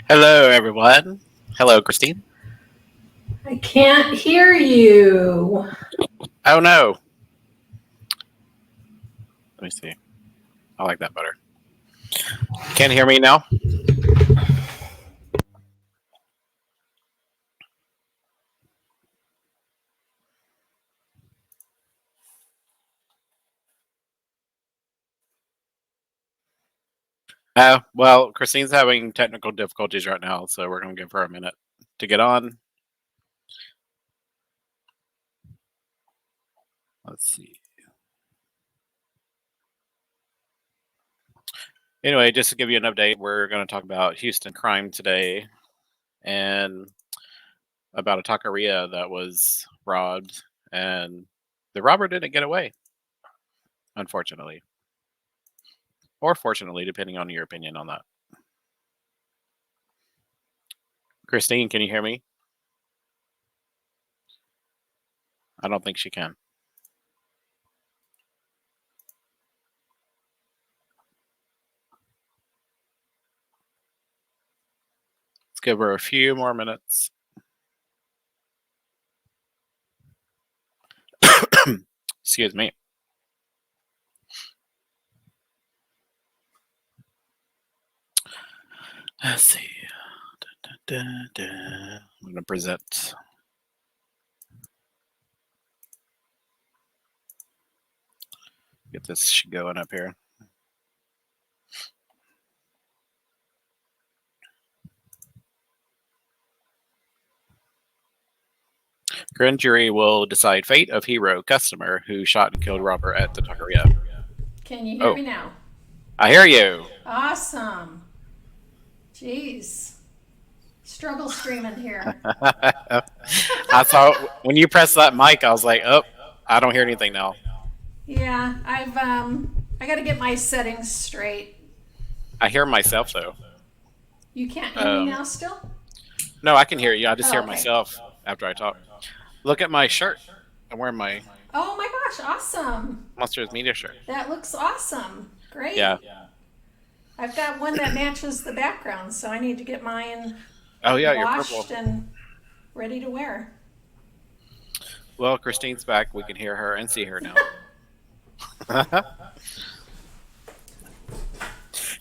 Hello, everyone. Hello, Christine. I can't hear you. Oh no. Let me see. I like that better. Can't hear me now? Well, Christine's having technical difficulties right now, so we're going to give her a minute to get on. Let's see. Anyway, just to give you an update, we're going to talk about Houston crime today and about a taqueria that was robbed, and the robber didn't get away, unfortunately. Or fortunately, depending on your opinion on that. Christine, can you hear me? I don't think she can. Let's give her a few more minutes. Excuse me. Let's see. I'm going to present. Get this going up here. Grand jury will decide fate of hero customer who shot and killed robber at the taqueria. Can you hear me now? I hear you. Awesome. Jeez. Struggle streaming here. I thought when you pressed that mic, I was like, oh, I don't hear anything now. Yeah, I got to get my settings straight. I hear myself though. You can't hear me now still? No, I can hear you. I just hear okay. myself after I talk. Look at my shirt. I'm wearing my Oh my gosh, awesome. Monsters Media shirt. That looks awesome. Great. Yeah. I've got one that matches the background, so I need to get mine Oh yeah, you're washed purple. and ready to wear. Well, Christine's back. We can hear her and see her now.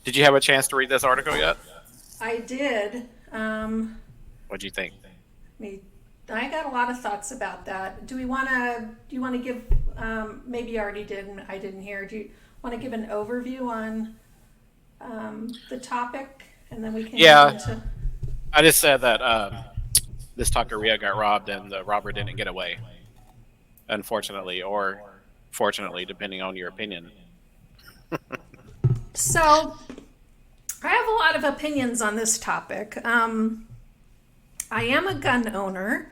Did you have a chance to read this article yet? I did. What'd you think? I got a lot of thoughts about that. Do you want to give? Maybe you already did, and I didn't hear. Do you want to give an overview on the topic, and then we can? Yeah. Get into... I just said that this taqueria got robbed, and the robber didn't get away. Unfortunately, or fortunately, depending on your opinion. So, I have a lot of opinions on this topic. I am a gun owner.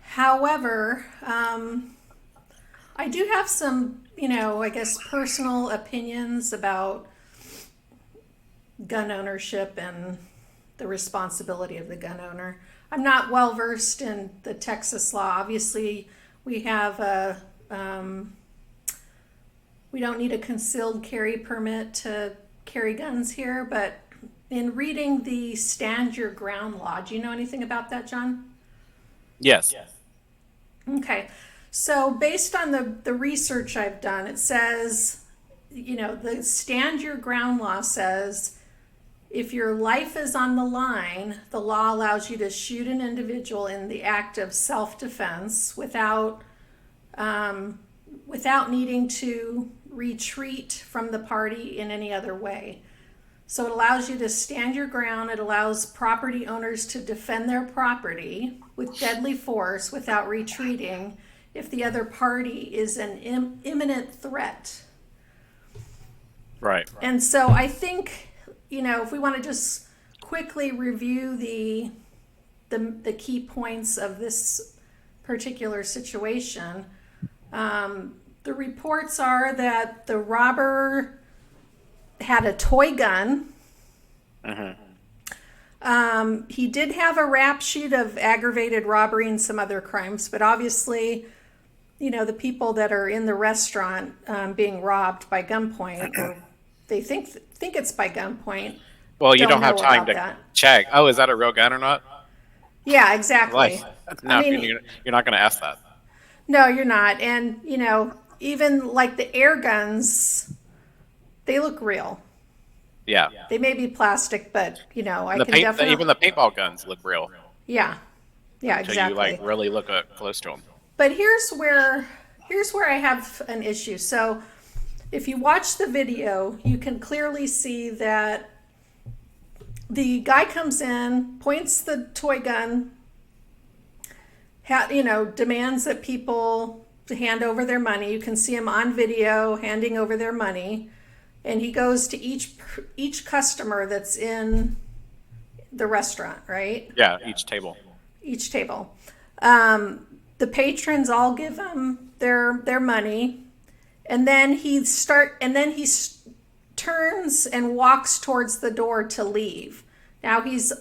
However, I do have some, I guess personal opinions about gun ownership and the responsibility of the gun owner. I'm not well versed in the Texas law. Obviously, we have we don't need a concealed carry permit to carry guns here, but in reading the Stand Your Ground law, do you know anything about that, John? Yes. Okay. So based on the research I've done, it says, the Stand Your Ground law says if your life is on the line, the law allows you to shoot an individual in the act of self-defense without needing to retreat from the party in any other way. So it allows you to stand your ground. It allows property owners to defend their property with deadly force without retreating if the other party is an imminent threat. Right. And so I think, if we want to just quickly review the key points of this particular situation, the reports are that the robber had a toy gun. He did have a rap sheet of aggravated robbery and some other crimes, but obviously, the people that are in the restaurant being robbed by gunpoint, or they think it's by gunpoint, Well, you don't don't have know time about to that. check. Oh, is that a real gun or not? Yeah, Like, exactly. I no, mean, you're not going to ask that. no, you're not. And, even like the air guns, they look real. Yeah, They may be plastic, but, I the can paint, definitely, even the paintball guns look real yeah, yeah, until you like exactly. really look close to them. But here's where I have an issue. So if you watch the video, you can clearly see that the guy comes in, points the toy gun, demands that people hand over their money. You can see him on video handing over their money, and he goes to each customer that's in the restaurant, right? Yeah, each table. Each table. The patrons all give him their money, and then he turns and walks towards the door to leave. Now he's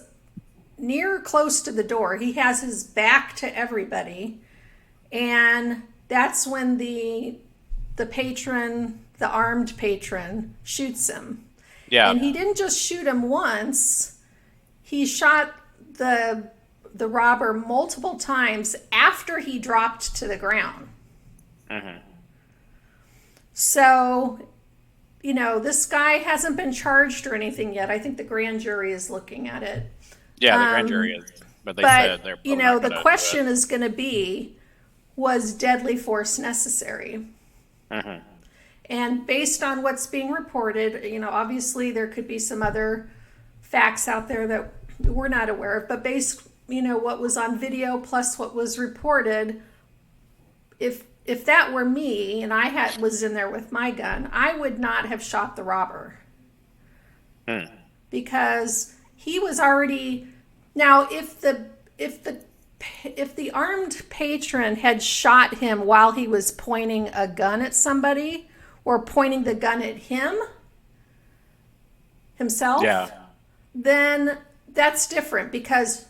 close to the door. He has his back to everybody, and that's when the armed patron, shoots him. Yeah, And he didn't just shoot him once. He shot the robber multiple times after he dropped to the ground. mm-hmm. So, this guy hasn't been charged or anything yet. I think the grand jury is looking at it. Yeah, the grand jury is, but they said But, they're probably not the gonna question is going to be, was deadly force necessary? Mm-hmm. And based on what's being reported, obviously there could be some other facts out there that we're not aware of, but based, what was on video plus what was reported, if that were me and I was in there with my gun, I would not have shot the robber. Because he was already. Now, if the armed patron had shot him while he was pointing a gun at somebody or pointing the gun at himself, Yeah, then that's different, because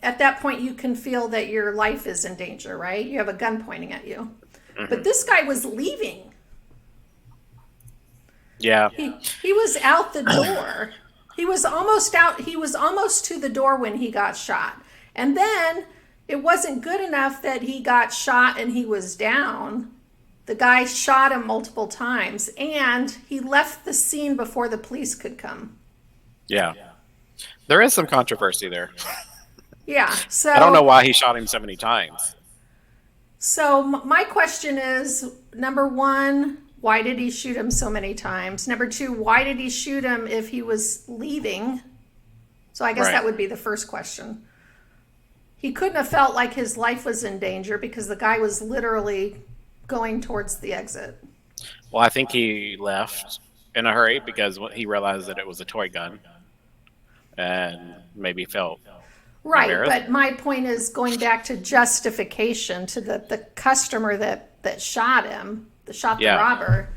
at that point you can feel that your life is in danger, right? You have a gun pointing at you. mm-hmm. But this guy was leaving. Yeah, He was out the door. He was almost out. He was almost to the door when he got shot. And then it wasn't good enough that he got shot and he was down. The guy shot him multiple times, and he left the scene before the police could come. yeah. There is some controversy there. Yeah. So I don't know why he shot him so many times. So my question is, number one, why did he shoot him so many times? Number two, why did he shoot him if he was leaving? So I guess Right. that would be the first question. He couldn't have felt like his life was in danger because the guy was literally going towards the exit. Well, I think he left in a hurry because he realized that it was a toy gun, and maybe felt Right, embarrassed. but my point is going back to justification to the customer that shot him, the Yeah. robber.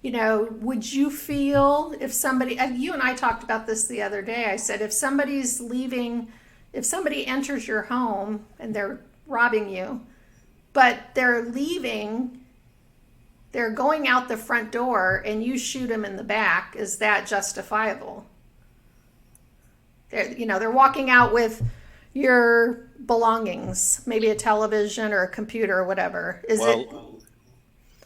Would you feel if somebody, and you and I talked about this the other day, I said, if somebody's leaving, if somebody enters your home and they're robbing you, but they're leaving, they're going out the front door and you shoot them in the back, is that justifiable? They're walking out with your belongings, maybe a television or a computer or whatever. Is it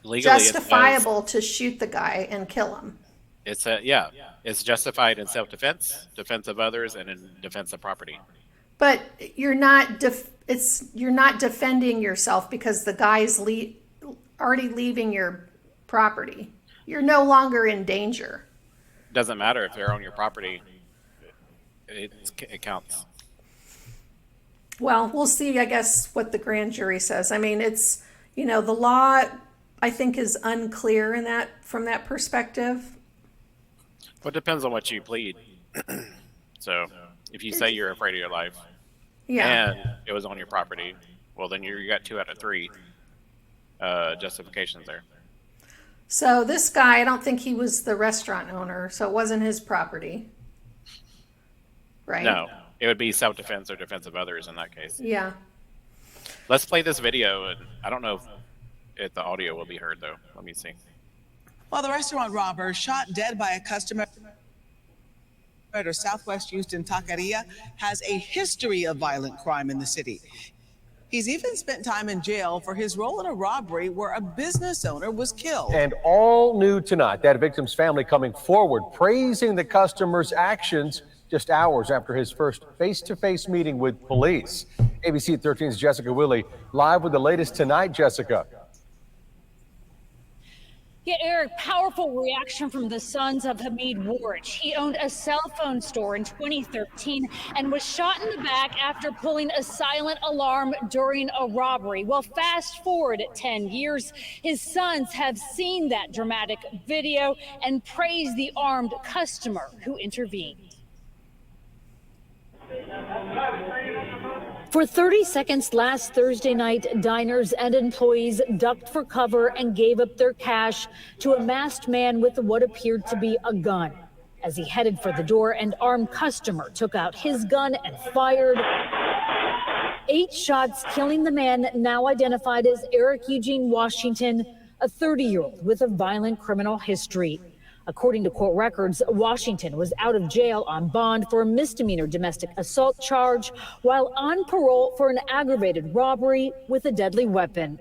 legally justifiable to shoot the guy and kill him? It's justified in self-defense, defense of others, and in defense of property. But you're not you're not defending yourself because the guy's already leaving your property. You're no longer in danger. Doesn't matter if they're on your property. It counts. Well, we'll see, I guess, what the grand jury says. I mean, it's, the law, I think, is unclear from that perspective. Well, it depends on what you plead. So, if you say you're afraid of your life, Yeah. and it was on your property, well, then you got 2 out of 3 justifications there. So this guy, I don't think he was the restaurant owner, so it wasn't his property. Right? No, it would be self-defense or defense of others in that case. Yeah. Let's play this video, and I don't know if the audio will be heard, though. Let me see. While the restaurant robber shot dead by a customer. Southwest Houston Taqueria has a history of violent crime in the city. He's even spent time in jail for his role in a robbery where a business owner was killed. And all new tonight, that victim's family coming forward, praising the customer's actions just hours after his first face-to-face meeting with police. ABC 13's Jessica Willey live with the latest tonight. Jessica. Yeah, Eric, powerful reaction from the sons of Hamid Warch. He owned a cell phone store in 2013 and was shot in the back after pulling a silent alarm during a robbery. Well, fast forward 10 years, his sons have seen that dramatic video and praised the armed customer who intervened. For 30 seconds last Thursday night, diners and employees ducked for cover and gave up their cash to a masked man with what appeared to be a gun. As he headed for the door, an armed customer took out his gun and fired 8 shots, killing the man now identified as Eric Eugene Washington, a 30-year-old with a violent criminal history. According to court records, Washington was out of jail on bond for a misdemeanor domestic assault charge while on parole for an aggravated robbery with a deadly weapon.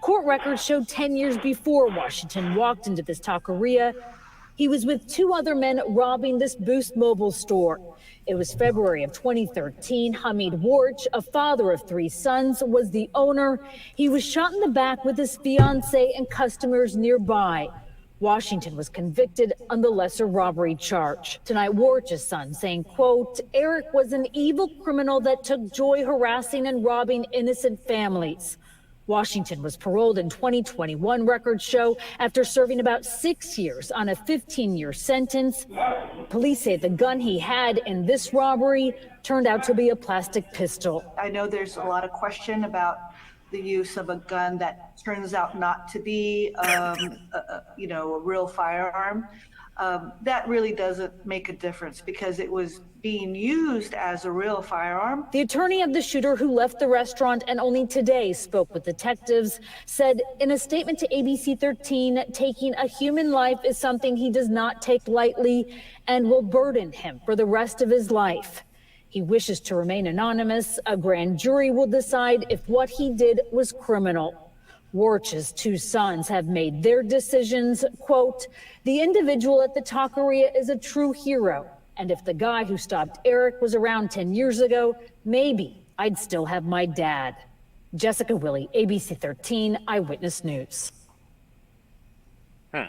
Court records showed 10 years before Washington walked into this taqueria, he was with 2 other men robbing this Boost Mobile store. It was February of 2013. Hamid Warch, a father of 3 sons, was the owner. He was shot in the back with his fiancée and customers nearby. Washington was convicted on the lesser robbery charge. Tonight, Warch's son saying, quote, Eric was an evil criminal that took joy harassing and robbing innocent families. Washington was paroled in 2021, records show, after serving about 6 years on a 15-year sentence. Police say the gun he had in this robbery turned out to be a plastic pistol. I know there's a lot of question about the use of a gun that turns out not to be, a real firearm. That really doesn't make a difference because it was being used as a real firearm. The attorney of the shooter, who left the restaurant and only today spoke with detectives, said in a statement to ABC 13, taking a human life is something he does not take lightly and will burden him for the rest of his life. He wishes to remain anonymous. A grand jury will decide if what he did was criminal. Warch's 2 sons have made their decisions. Quote, the individual at the taqueria is a true hero. And if the guy who stopped Eric was around 10 years ago, maybe I'd still have my dad. Jessica Willey, ABC 13 Eyewitness News. I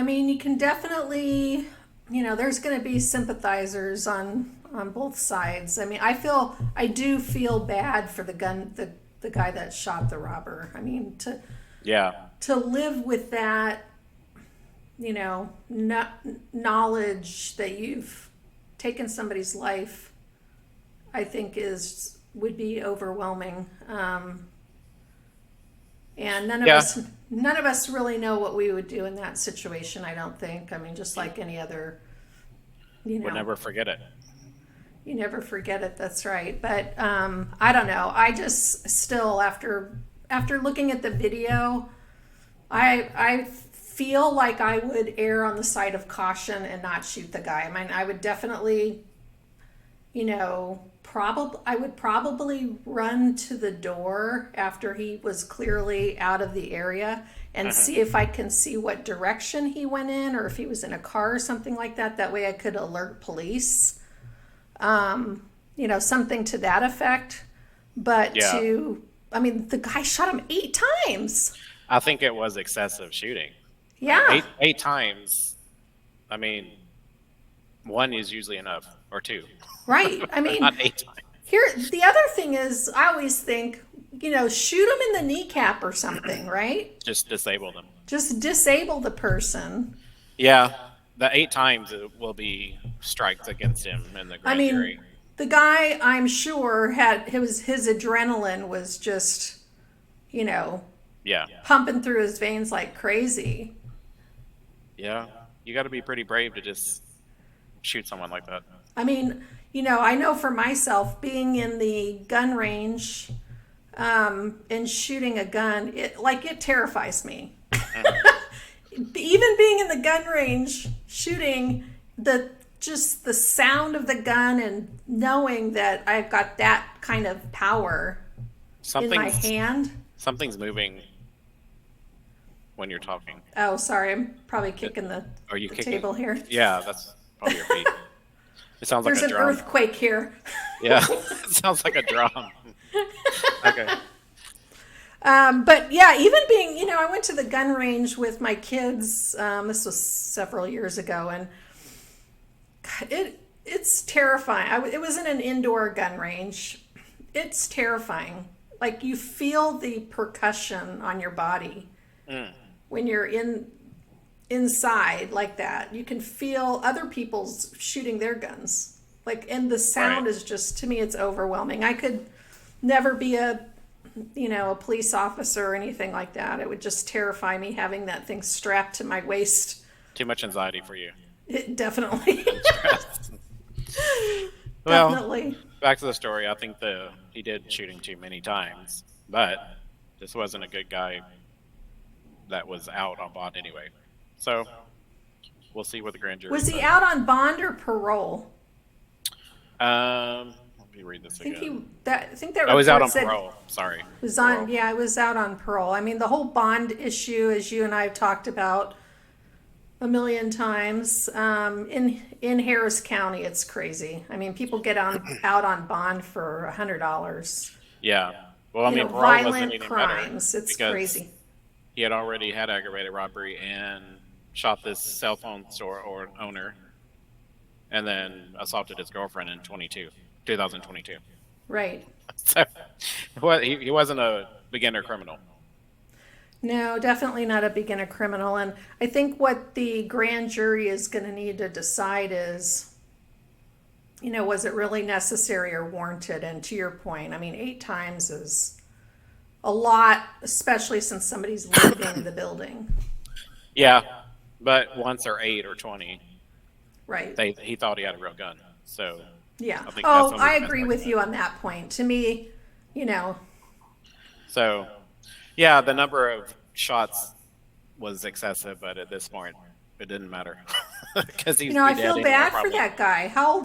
mean, you can definitely, there's going to be sympathizers on both sides. I mean, I do feel bad for the guy that shot the robber. I mean, to live with that, knowledge that you've taken somebody's life, I think would be overwhelming. And none of us really know what we would do in that situation, I don't think. I mean, just like any other, We'll never forget it. You never forget it, that's right. But I don't know. I just still, after looking at the video, I feel like I would err on the side of caution and not shoot the guy. I mean, I would definitely, I would probably run to the door after he was clearly out of the area and see if I can see what direction he went in, or if he was in a car or something like that. That way I could alert police, something to that effect. But the guy shot him 8 times. I think it was excessive shooting. Yeah. 8 times. I mean, 1 is usually enough, or 2. Right. I mean, not 8 times. Here, the other thing is, I always think, shoot them in the kneecap or something, right? Just disable them. Just disable the person. Yeah, the 8 times it will be strikes against him in the grand jury. The guy, I'm sure, his adrenaline was just, pumping through his veins like crazy. Yeah, you got to be pretty brave to just shoot someone like that. I mean, I know for myself, being in the gun range and shooting a gun, it terrifies me. Even being in the gun range shooting, just the sound of the gun and knowing that I've got that kind of power in my hand. Something's moving when you're talking. Oh, sorry. I'm probably kicking the table here. Yeah, that's probably your feet. It sounds like There's a an drum. earthquake here. Yeah, it sounds like a drum. Okay. But yeah, even being, I went to the gun range with my kids. This was several years ago, and it's terrifying. It was in an indoor gun range. It's terrifying. Like, you feel the percussion on your body when you're inside like that. You can feel other people's shooting their guns. Like, and the sound is just, to me, it's overwhelming. I could never be a police officer or anything like that. It would just terrify me having that thing strapped to my waist. Too much anxiety for you. Definitely. Well, definitely. Back to the story. I think he did shooting too many times, but this wasn't a good guy that was out on bond anyway. So we'll see what the grand jury Was he says. out on bond or parole? Let me read this again. I think that I was out on report said parole. Sorry. I was out on parole. I mean, the whole bond issue, as you and I have talked about a million times, in Harris County, it's crazy. I mean, people get out on bond for $100. Yeah. Well, I mean, parole wasn't violent even crimes. better It's because crazy. he had already had aggravated robbery and shot this cell phone store owner, and then assaulted his girlfriend in 2022. Right. So, he wasn't a beginner criminal. No, definitely not a beginner criminal. And I think what the grand jury is going to need to decide is, was it really necessary or warranted? And to your point, I mean, 8 times is a lot, especially since somebody's leaving the building. Yeah, but once or 8 or 20, Right. he thought he had a real gun. So Yeah. I think that's the only I best agree way with to you on that point. To me, So, yeah, the number of shots was excessive, but at this point, it didn't matter because he's. I feel bad for that guy. How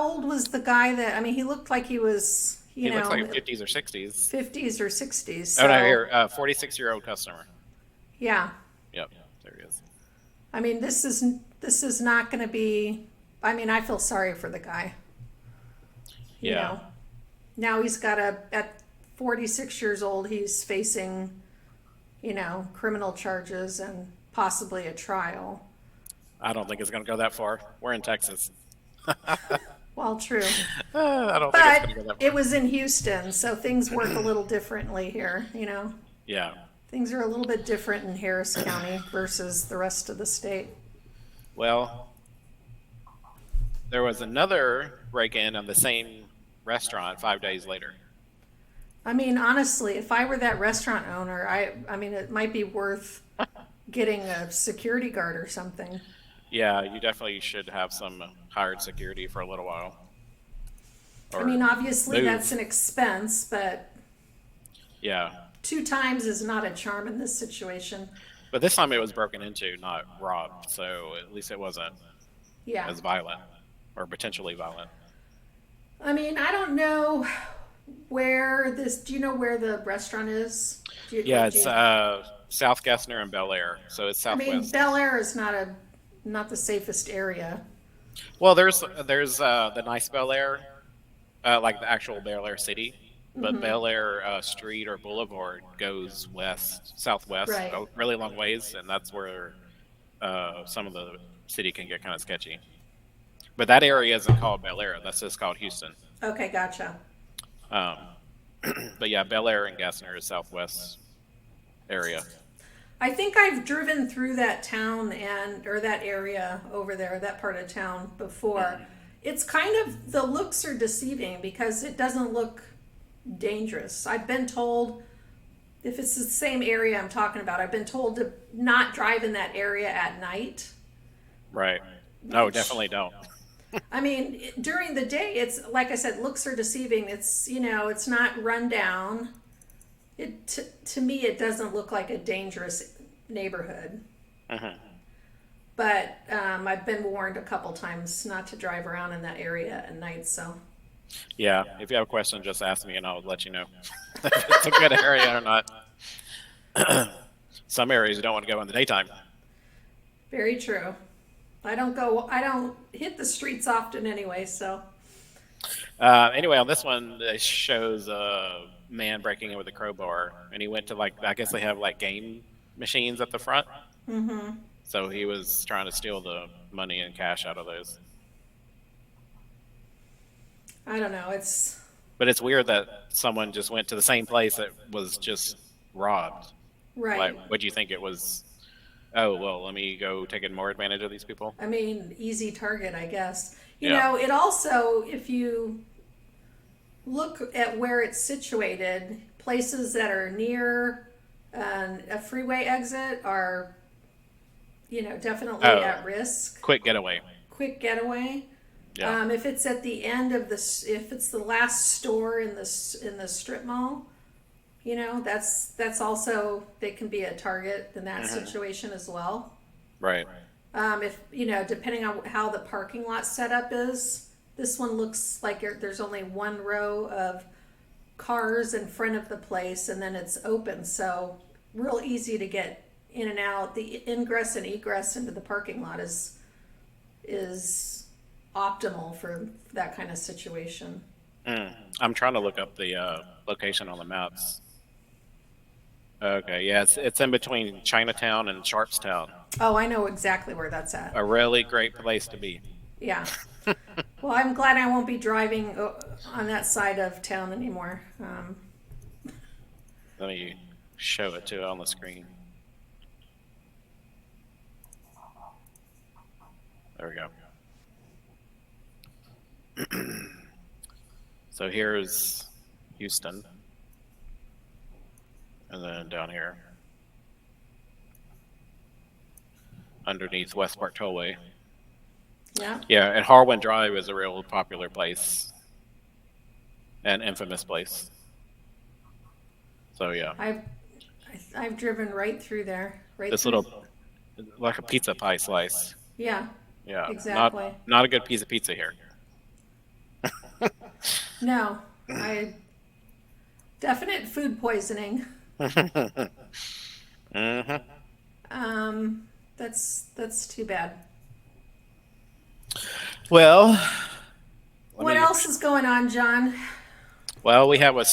old was the guy that? I mean, he looked like he was. He looks like 50s or 60s. 50s or 60s. So. Oh no, here, 46-year-old customer. Yeah. Yep, there he is. I mean, this is not going to be. I mean, I feel sorry for the guy. Yeah. Now he's got at 46 years old, he's facing, criminal charges and possibly a trial. I don't think it's going to go that far. We're in Texas. Well, true. I don't think it's going to go that far. It was in Houston, so things work a little differently here, Yeah. Things are a little bit different in Harris County versus the rest of the state. Well, there was another break-in of the same restaurant 5 days later. I mean, honestly, if I were that restaurant owner, I mean, it might be worth getting a security guard or something. Yeah, you definitely should have some hired security for a little while. I mean, obviously that's an expense, but yeah, 2 times is not a charm in this situation. but this time it was broken into, not robbed, so at least it wasn't as violent or potentially violent. I mean, I don't know do you know where the restaurant is? It's South Gessner and Bel Air, so it's southwest. I mean, Bel Air is not the safest area. Well, there's the nice Bel Air, like the actual Bel Air city, but Bel Air Street or Boulevard goes southwest, Right. a really long ways, and that's where some of the city can get kind of sketchy. But that area isn't called Bel Air; that's just called Houston. Okay, gotcha. But yeah, Bel Air and Gessner is southwest area. I think I've driven through that town or that area over there, that part of town before. It's kind of, the looks are deceiving because it doesn't look dangerous. I've been told, if it's the same area I'm talking about, I've been told to not drive in that area at night. Right. No, definitely don't. I mean, during the day, it's, like I said, looks are deceiving. It's, it's not run down. To me, it doesn't look like a dangerous neighborhood. but I've been warned a couple times not to drive around in that area at night. So Yeah, if you have a question, just ask me and I'll let you know if it's a good area or not. Some areas you don't want to go in the daytime. very true. I don't hit the streets often anyway. So Anyway, on this one, it shows a man breaking in with a crowbar, and he went to I guess they have like game machines at the front. mm-hmm. So he was trying to steal the money and cash out of those. I don't know. But it's weird that someone just went to the same place that was just robbed. Right. Like, what do you think it was? Oh, well, let me go take more advantage of these people. I mean, easy target, I guess. You Yeah. know, it also, if you look at where it's situated, places that are near a freeway exit are, definitely at risk. Quick getaway. Quick getaway. Yeah. If it's at the end of if it's the last store in the strip mall, that's also, they can be a target in that situation as well. Right. If depending on how the parking lot setup is, this one looks like there's only one row of cars in front of the place, and then it's open, so real easy to get in and out. The ingress and egress into the parking lot is optimal for that kind of situation. I'm trying to look up the location on the maps. Okay, yeah, it's in between Chinatown and Sharpstown. Oh, I know exactly where that's at. A really great place to be. Yeah. Well, I'm glad I won't be driving on that side of town anymore. Let me show it too on the screen. There we go. So here's Houston. And then down here, underneath West Park Tollway. Yeah. Yeah, and Harwin Drive is a real popular place. An infamous place. So yeah. I've driven right through there. This little, like a pizza pie slice. Yeah. Yeah. Exactly. Not a good piece of pizza here. No. Definite food poisoning. That's too bad. Well, what else is going on, John? Well, we have a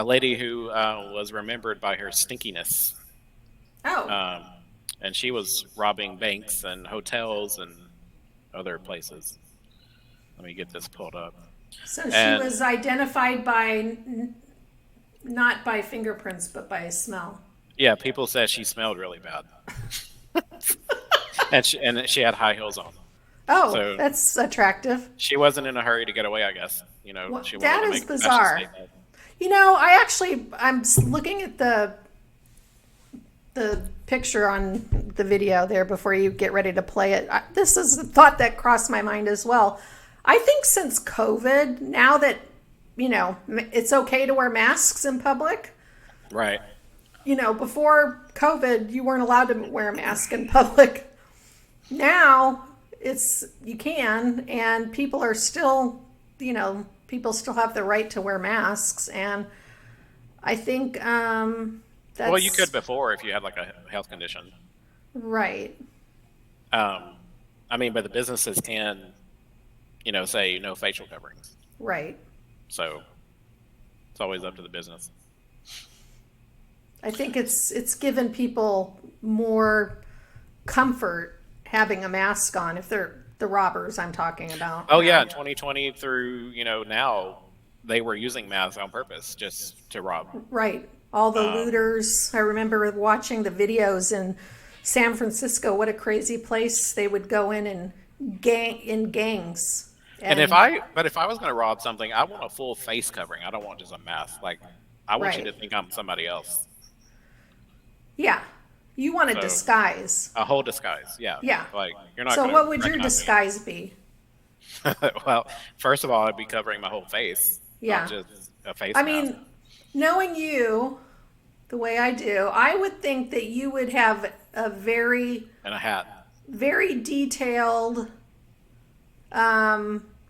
lady who was remembered by her stinkiness. Oh. And she was robbing banks and hotels and other places. Let me get this pulled up. So she was identified by not by fingerprints, but by smell. Yeah, people said she smelled really bad. and she had high heels on. Oh, so that's attractive. She wasn't in a hurry to get away, I guess. She wanted that to is make bizarre. I'm looking at the picture on the video there before you get ready to play it. This is a thought that crossed my mind as well. I think since COVID, now that it's okay to wear masks in public. Right. Before COVID, you weren't allowed to wear a mask in public. Now you can, and people are still, people still have the right to wear masks, and I think that's... Well, you could before if you had like a health condition. Right. But the businesses can, say no facial coverings. Right. So it's always up to the business. I think it's given people more comfort having a mask on if they're the robbers I'm talking about. Oh yeah, 2020 through now they were using masks on purpose just to rob. Right. All the looters. I remember watching the videos in San Francisco. What a crazy place. They would go in gangs. And if I was going to rob something, I want a full face covering. I don't want just a mask. Like, I want you to think I'm somebody else. Yeah. You want a disguise. A whole disguise, yeah. Yeah. Like, you're not. So what would your disguise be? Well, first of all, I'd be covering my whole face. Yeah. Not just a face I mask. mean, knowing you the way I do, I would think that you would have a very... And a hat. very detailed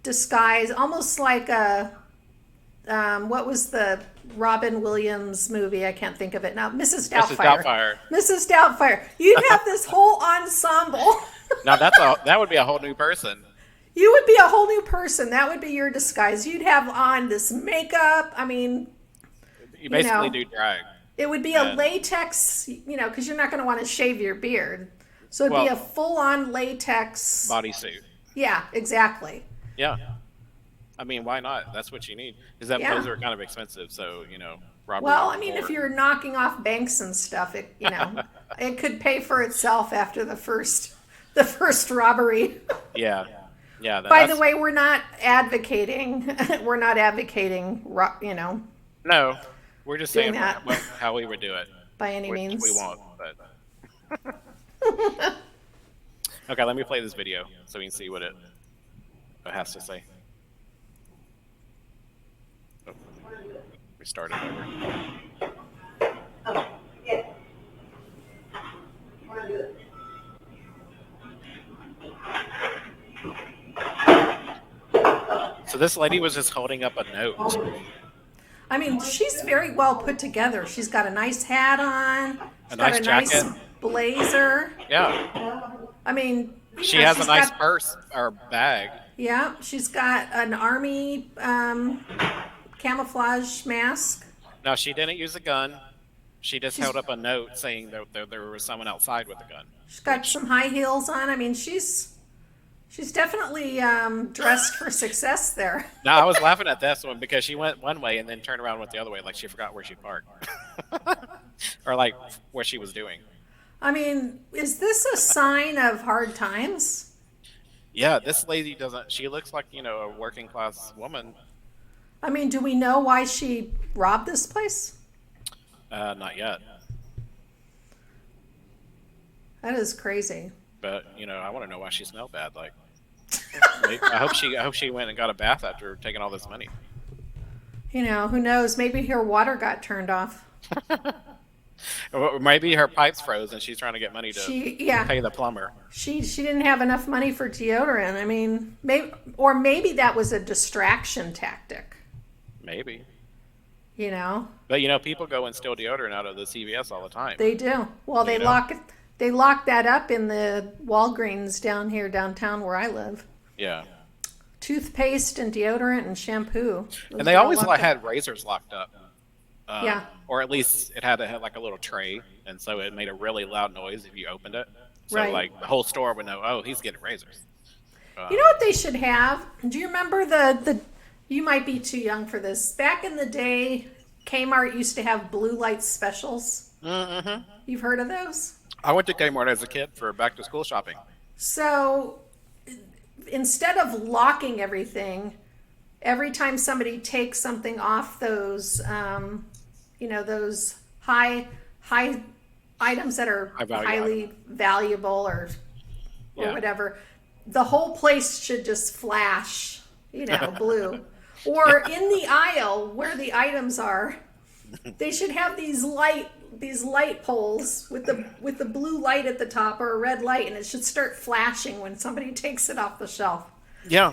disguise, almost like a what was the Robin Williams movie? I can't think of it now. Mrs. Doubtfire. Mrs. Doubtfire. You'd have this whole ensemble. Now that would be a whole new person. You would be a whole new person. That would be your disguise. You'd have on this makeup. I mean, you basically do drag. It would be a latex, because you're not going to want to shave your beard. So it'd be a full-on latex bodysuit. Yeah, exactly. Yeah. I mean, why not? That's what you need. Because those are kind of expensive. So, robbery. Well, I mean, if you're knocking off banks and stuff, it it could pay for itself after the first robbery. Yeah. Yeah. By the way, we're not advocating. No, we're just saying that. how we would do it. By any means. We won't, but. Okay, let me play this video so we can see what it has to say. Oh, restart it over. So this lady was just holding up a note. I mean, she's very well put together. She's got a nice hat on. She's got a jacket. nice blazer. Yeah. I mean, she has a nice purse or bag. Yeah, she's got an army camouflage mask. No, she didn't use a gun. She just held up a note saying that there was someone outside with a gun. She's got some high heels on. I mean, she's definitely dressed for success there. No, I was laughing at this one because she went one way and then turned around and went the other way, like she forgot where she parked. Or like what she was doing. I mean, is this a sign of hard times? Yeah, this lady doesn't. She looks like, a working class woman. I mean, do we know why she robbed this place? Not yet. That is crazy. But I want to know why she smelled bad. Like, I hope she went and got a bath after taking all this money. Who knows? Maybe her water got turned off. Or maybe her pipes froze and she's trying to get money to pay the plumber. She didn't have enough money for deodorant. I mean, maybe that was a distraction tactic. Maybe. But people go and steal deodorant out of the CVS all the time. They do. Well, they lock that up in the Walgreens downtown where I live. Yeah. Toothpaste and deodorant and shampoo. And they always had razors locked up. Yeah. Or at least it had to have like a little tray, and so it made a really loud noise if you opened it. So right. the whole store would know, oh, he's getting razors. You know what they should have? Do you remember the you might be too young for this. Back in the day, Kmart used to have blue light specials. Mm-hmm. You've heard of those? I went to Kmart as a kid for back to school shopping. So instead of locking everything, every time somebody takes something off those, those high items that are highly valuable or whatever, the whole place should just flash, blue. Or in the aisle where the items are, they should have these light poles with the blue light at the top or a red light, and it should start flashing when somebody takes it off the shelf. Yeah.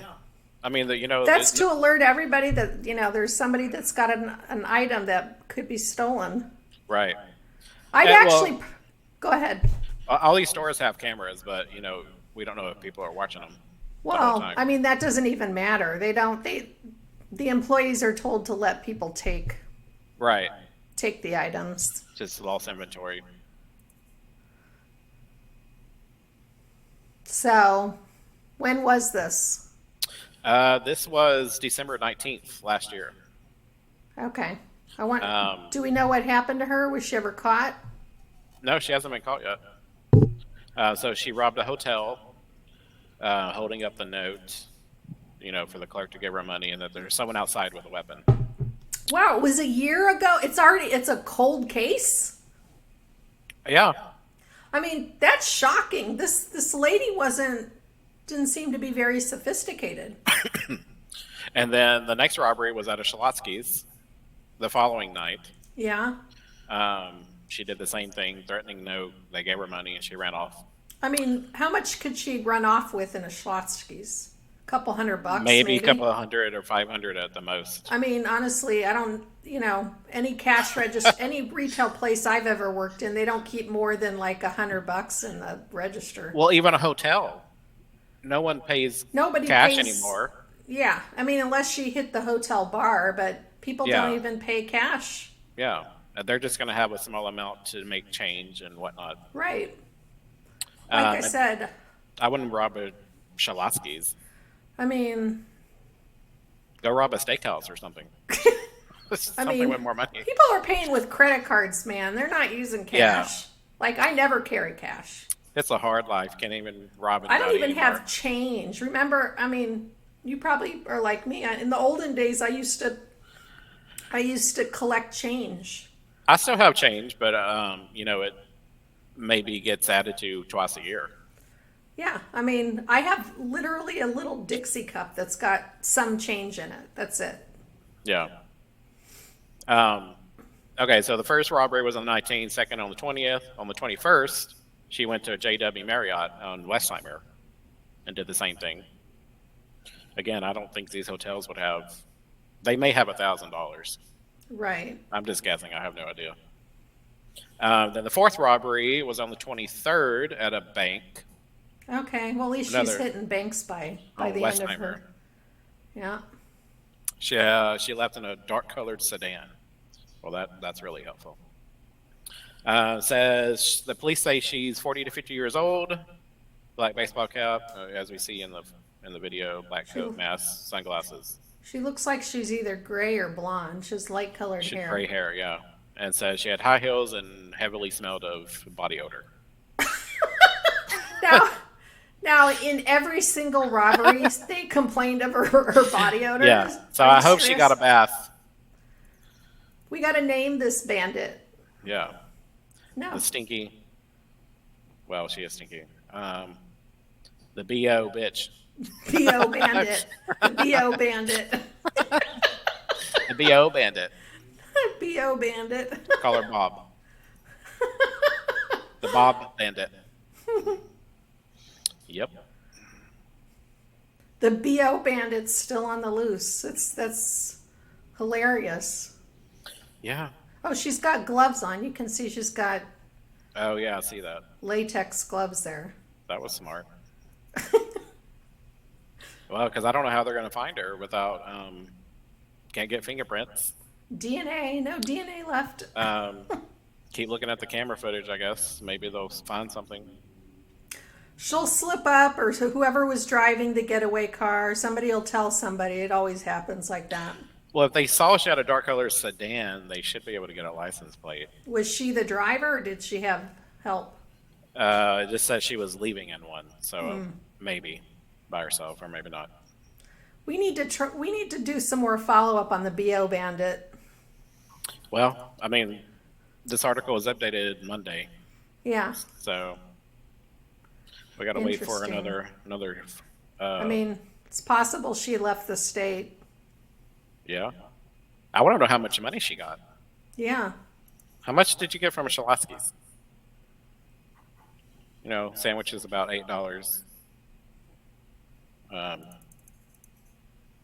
I mean, that's to alert everybody that, there's somebody that's got an item that could be stolen. Right. Go ahead. All these stores have cameras, but, we don't know if people are watching them. Well, I mean, that doesn't even matter. The employees are told to let people take the items. Just lost inventory. So, when was this? This was December 19th last year. Okay. Do we know what happened to her? Was she ever caught? No, she hasn't been caught yet. So she robbed a hotel, holding up the note, for the clerk to give her money, and that there's someone outside with a weapon. Wow, it was a year ago. It's a cold case? Yeah. I mean, that's shocking. This lady didn't seem to be very sophisticated. And then the next robbery was at a Schlotsky's the following night. Yeah. She did the same thing, threatening note. They gave her money and she ran off. I mean, how much could she run off with in a Schlotsky's? A couple $100, Maybe a couple of hundred or 500 at the most. I mean, honestly, I don't, any cash register, any retail place I've ever worked in, they don't keep more than like $100 in the register. Well, even a hotel, no one pays Nobody cash pays anymore. Yeah, I mean, unless she hit the hotel bar, but people don't even pay cash. Yeah, they're just going to have a small amount to make change and whatnot. Right. Like I said, I wouldn't rob a Shalatsky's. I mean, go rob a steakhouse or something. Something with more money. People are paying with credit cards, man. They're not using cash. Yeah. Like, I never carry cash. It's a hard life. Can't even rob I don't even anymore. have change. Remember, I mean, you probably are like me. In the olden days, I used to collect change. I still have change, but it maybe gets added to twice a year. Yeah, I mean, I have literally a little Dixie cup that's got some change in it. That's it. Yeah. Okay, so the first robbery was on the 19th, second on the 20th. On the 21st, she went to a JW Marriott on Westheimer and did the same thing. Again, I don't think these hotels would have. They may have $1,000. Right. I'm just guessing. I have no idea. Then the fourth robbery was on the 23rd at a bank. Okay, well, at least she's hitting banks by the end of her. Yeah. She left in a dark-colored sedan. Well, that's really helpful. Says the police say she's 40 to 50 years old, black baseball cap, as we see in the video, black coat, mask, sunglasses. She looks like she's either gray or blonde. She has light-colored hair. Gray hair, yeah. And says she had high heels and heavily smelled of body odor. Now, in every single robbery, they complained of her body odor. Yeah, so I hope she got a bath. We got to name this bandit. Yeah. No. The stinky. Well, she is stinky. The BO bitch. BO bandit. The BO bandit. The BO bandit. BO bandit. Call her Bob. The Bob bandit. Yep. The BO bandit's still on the loose. That's hilarious. Yeah. Oh, she's got gloves on. You can see she's got Oh, yeah, I see that. latex gloves there. That was smart. Well, because I don't know how they're going to find her without, can't get fingerprints. DNA, no DNA left. Keep looking at the camera footage, I guess. Maybe they'll find something. She'll slip up, or so whoever was driving the getaway car, somebody will tell somebody. It always happens like that. Well, if they saw she had a dark color sedan, they should be able to get a license plate. Was she the driver, or did she have help? It just says she was leaving in one, so maybe by herself or maybe not. We need to do some more follow up on the BO bandit. Well, I mean, this article was updated Monday, Yeah. so we got to wait for another. I mean, it's possible she left the state. Yeah, I want to know how much money she got. Yeah. How much did you get from a Shalatsky's? Sandwiches about $8.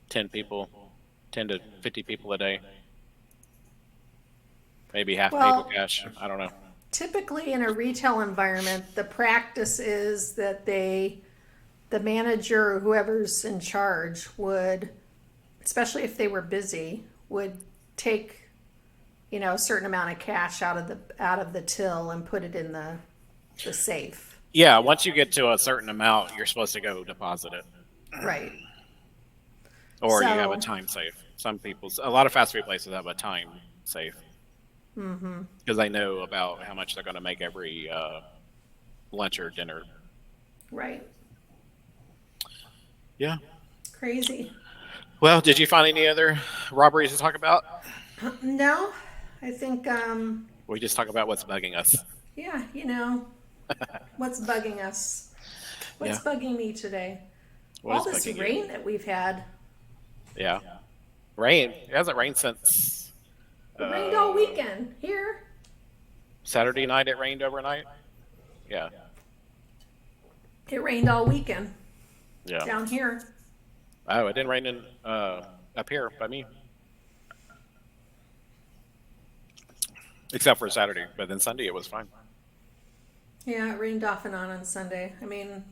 10 to 50 people a day. Maybe half paper cash. I don't know. Typically in a retail environment, the practice is that the manager or whoever's in charge would, especially if they were busy, would take, a certain amount of cash out of the till and put it in the safe. Yeah, once you get to a certain amount, you're supposed to go deposit it. Right. Or you have a time safe. A lot of fast food places have a time safe. Because they know about how much they're going to make every lunch or dinner. Right. Yeah. Crazy. Well, did you find any other robberies to talk about? No, I think. We just talk about what's bugging us. Yeah, what's bugging us. What's bugging me today? All this rain that we've had. Yeah. Rain. It hasn't rained since. It rained all weekend here. Saturday night it rained overnight. Yeah. It rained all weekend Yeah. down here. Oh, it didn't rain in up here by me, except for Saturday. But then Sunday it was fine. Yeah, it rained off and on Sunday. I mean,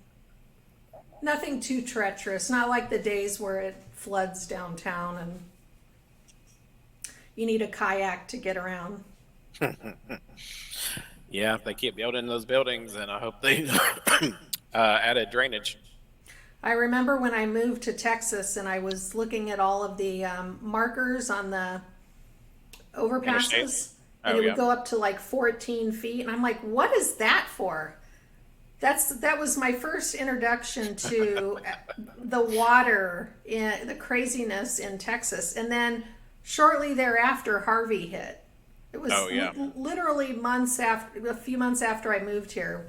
nothing too treacherous. Not like the days where it floods downtown and you need a kayak to get around. Yeah, they keep building those buildings, and I hope they added drainage. I remember when I moved to Texas and I was looking at all of the markers on the overpasses, Interstate? and Oh, it would yeah. go up to like 14 feet, and I'm like, what is that for? That was my first introduction to the water, in the craziness in Texas. And then shortly thereafter, Harvey hit. It was Oh, yeah. literally a few months after I moved here.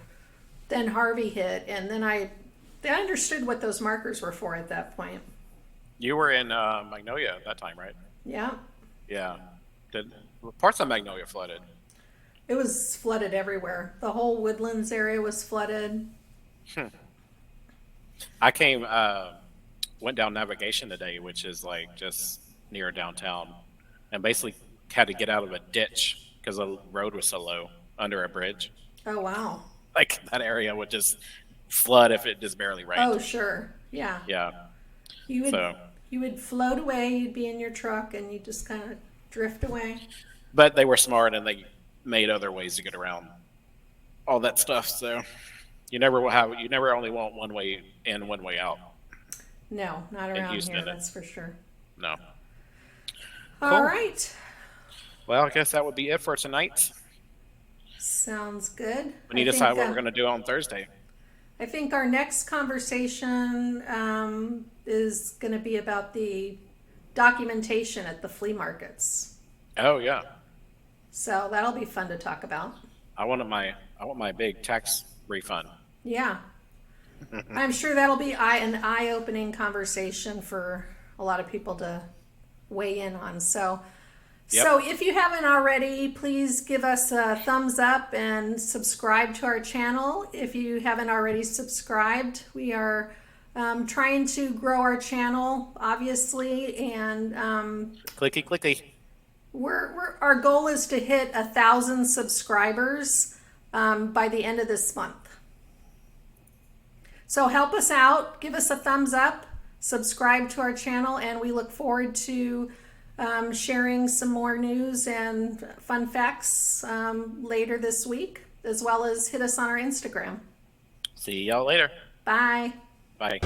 Then Harvey hit, and then I understood what those markers were for at that point. You were in Magnolia at that time, right? Yeah, Yeah. Parts of Magnolia flooded. it was flooded everywhere. The whole Woodlands area was flooded. I went down Navigation today, which is like just near downtown, and basically had to get out of a ditch because the road was so low under a bridge. Oh wow. Like that area would just flood if it just barely rained. Oh sure. Yeah. Yeah. You would So- you would float away. You'd be in your truck, and you just kind of drift away. But they were smart and they made other ways to get around all that stuff. So you never only want one way in, one way out. No, not around Houston, here. That's for sure. No. All right. Well, I guess that would be it for tonight. Sounds good. We need to decide what we're going to do on Thursday. I think our next conversation is going to be about the documentation at the flea markets. Oh yeah, So that'll be fun to talk about. I want my big tax refund. Yeah. I'm sure that'll be an eye-opening conversation for a lot of people to weigh in on. So, Yep. so if you haven't already, please give us a thumbs up and subscribe to our channel. If you haven't already subscribed, we are trying to grow our channel, obviously, and Clicky clicky. our goal is to hit 1,000 subscribers by the end of this month. So help us out, give us a thumbs up, subscribe to our channel, and we look forward to sharing some more news and fun facts later this week, as well as hit us on our Instagram. See y'all later. Bye. Bye.